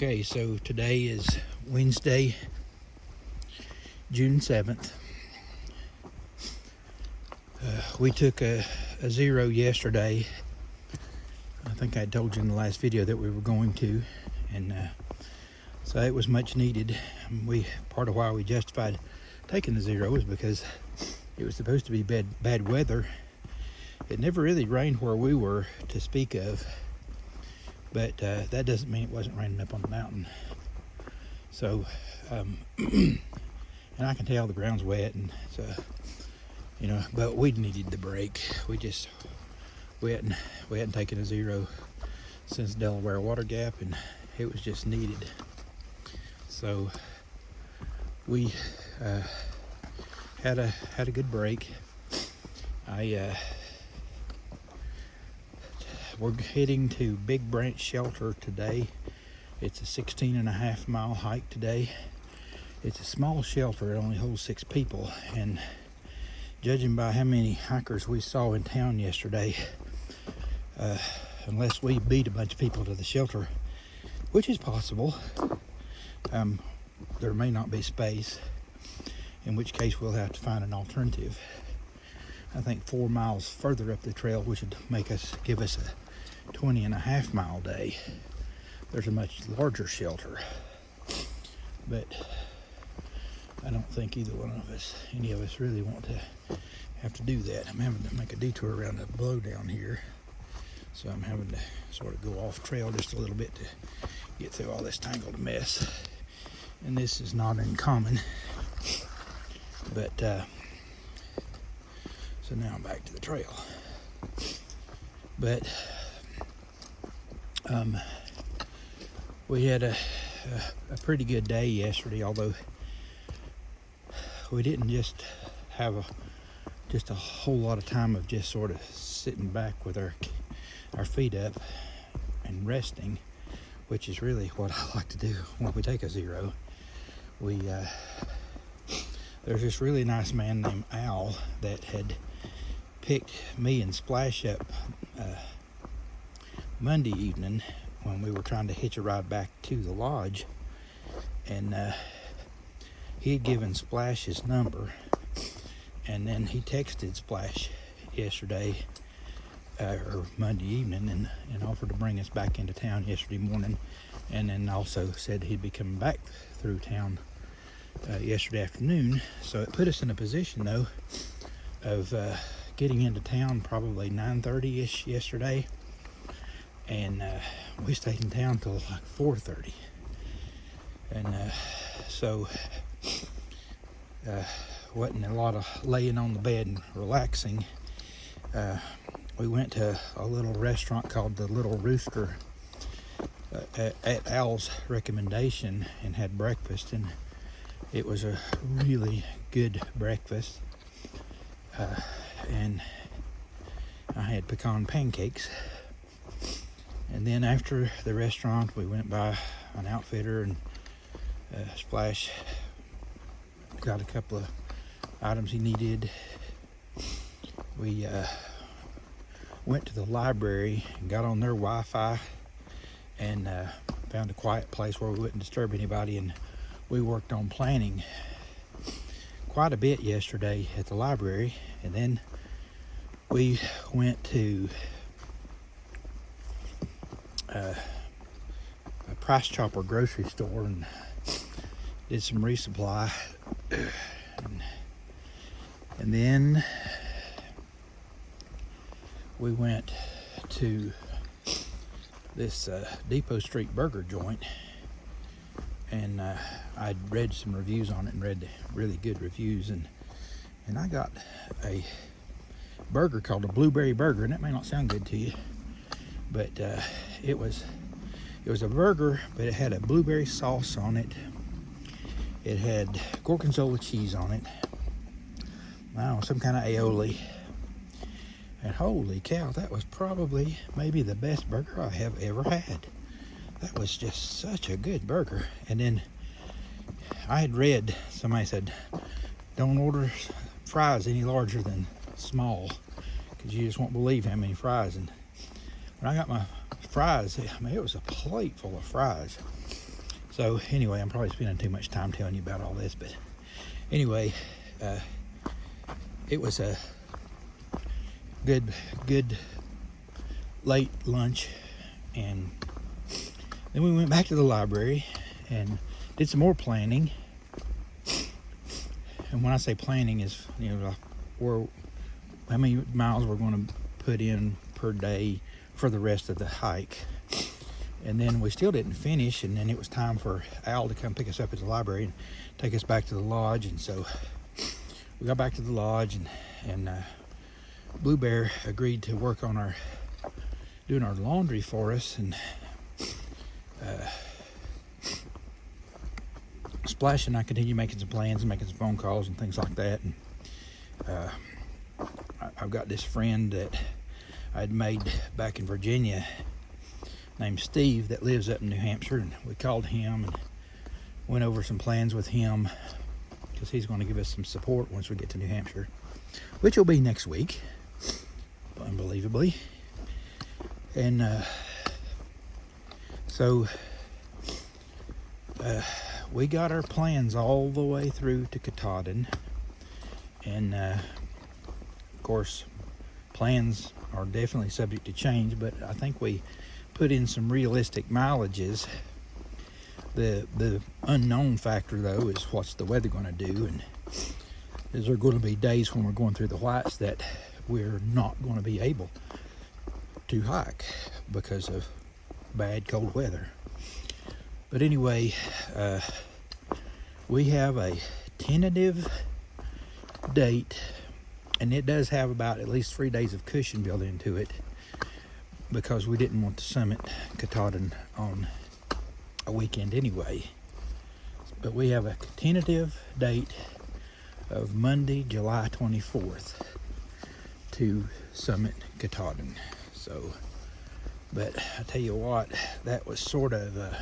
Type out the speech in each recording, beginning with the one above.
Okay, so today is Wednesday, June 7th. We took a zero yesterday. I think I told you in the last video that we were going to, and so it was much needed. Part of why we justified taking the zero was because it was supposed to be bad weather. It never really rained where we were to speak of, but that doesn't mean it wasn't raining up on the mountain. So, and I can tell the ground's wet, and so, but we needed the break. We hadn't taken a zero since Delaware Water Gap, and it was just needed. So we had a good break. We're heading to Big Branch Shelter today. It's a 16.5 mile hike today. It's a small shelter. It only holds 6 people, and judging by how many hikers we saw in town yesterday, unless we beat a bunch of people to the shelter, which is possible, there may not be space, in which case we'll have to find an alternative. I think 4 miles further up the trail, which would give us a 20.5 mile day, there's a much larger shelter, but I don't think any of us really want to have to do that. I'm having to make a detour around the blowdown here, so I'm having to sort of go off trail just a little bit to get through all this tangled mess, and this is not uncommon. But so now I'm back to the trail. But we had a pretty good day yesterday, although we didn't just have a whole lot of time of just sort of sitting back with our feet up and resting, which is really what I like to do when we take a zero. There's this really nice man named Al that had picked me and Splash up Monday evening when we were trying to hitch a ride back to the lodge, and he had given Splash his number, and then he texted Splash yesterday or Monday evening and offered to bring us back into town yesterday morning, and then also said he'd be coming back through town yesterday afternoon. So it put us in a position though of getting into town probably 9:30ish yesterday, and we stayed in town till like 4:30, and so wasn't a lot of laying on the bed and relaxing. We went to a little restaurant called the Little Rooster at Al's recommendation and had breakfast, and it was a really good breakfast, and I had pecan pancakes. And then after the restaurant, we went by an outfitter, and Splash got a couple of items he needed. We went to the library and got on their Wi-Fi and found a quiet place where we wouldn't disturb anybody, and we worked on planning quite a bit yesterday at the library. And then we went to a Price Chopper grocery store and did some resupply, and then we went to this Depot Street burger joint, and I'd read some reviews on it and read really good reviews, and I got a burger called a blueberry burger, and that may not sound good to you, but it was a burger, but it had a blueberry sauce on it. It had gorgonzola cheese on it. I don't know, some kind of aioli. And holy cow, that was probably maybe the best burger I have ever had. That was just such a good burger. And then I had read, somebody said, don't order fries any larger than small, because you just won't believe how many fries. And when I got my fries, I mean, it was a plate full of fries. So anyway, I'm probably spending too much time telling you about all this, but anyway, it was a good late lunch, and then we went back to the library and did some more planning. And when I say planning, is how many miles we're going to put in per day for the rest of the hike. And then we still didn't finish, and then it was time for Al to come pick us up at the library and take us back to the lodge. And so we got back to the lodge, and Blue Bear agreed to work on doing our laundry for us, and Splash and I continue making some plans and making some phone calls and things like that. And I've got this friend that I'd made back in Virginia named Steve that lives up in New Hampshire, and we called him and went over some plans with him because he's going to give us some support once we get to New Hampshire, which will be next week, unbelievably. And so we got our plans all the way through to Katahdin, and of course plans are definitely subject to change, but I think we put in some realistic mileages. The unknown factor though is what's the weather going to do, and is there going to be days when we're going through the whites that we're not going to be able to hike because of bad cold weather. But anyway, we have a tentative date, and it does have about at least 3 days of cushion built into it because we didn't want to summit Katahdin on a weekend anyway. But we have a tentative date of Monday, July 24th to summit Katahdin. So, but I tell you what, that was sort of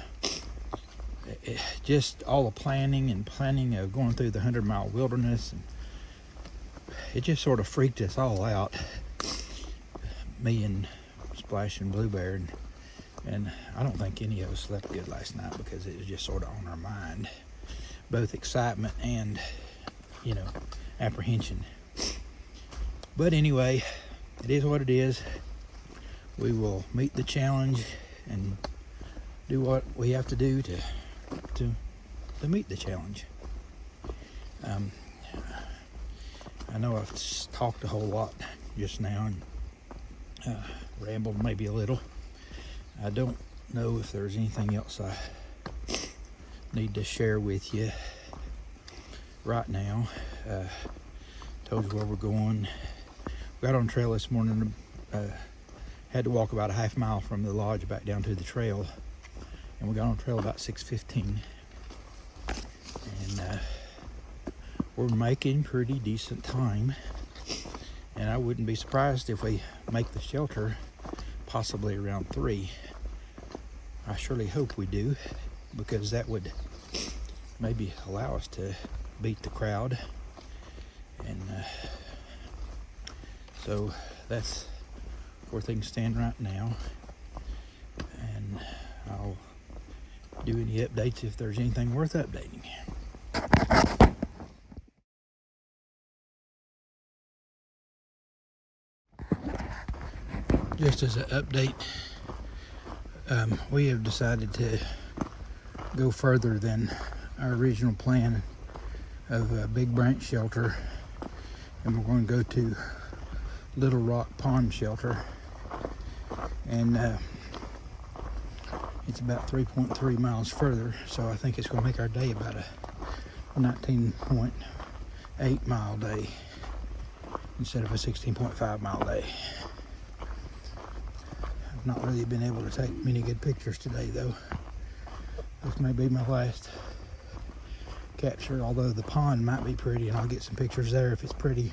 just all the planning of going through the 100-mile wilderness, and it just sort of freaked us all out, me and Splash and Blue Bear, and I don't think any of us slept good last night because it was just sort of on our mind, both excitement and apprehension. But anyway, it is what it is. We will meet the challenge and do what we have to do to meet the challenge. I know I've talked a whole lot just now and rambled maybe a little. I don't know if there's anything else I need to share with you right now. Told you where we're going. We got on trail this morning. Had to walk about a half mile from the lodge back down to the trail, and we got on trail about 6:15, and we're making pretty decent time, and I wouldn't be surprised if we make the shelter possibly around 3. I surely hope we do, because that would maybe allow us to beat the crowd. And so that's where things stand right now, and I'll do any updates if there's anything worth updating. Just as an update, we have decided to go further than our original plan of a big branch shelter, and we're going to go to Little Rock Pond Shelter, and it's about 3.3 miles further, so I think it's going to make our day about a 19.8 mile day instead of a 16.5 mile day. I've not really been able to take many good pictures today though. This may be my last capture, although the pond might be pretty, and I'll get some pictures there if it's pretty.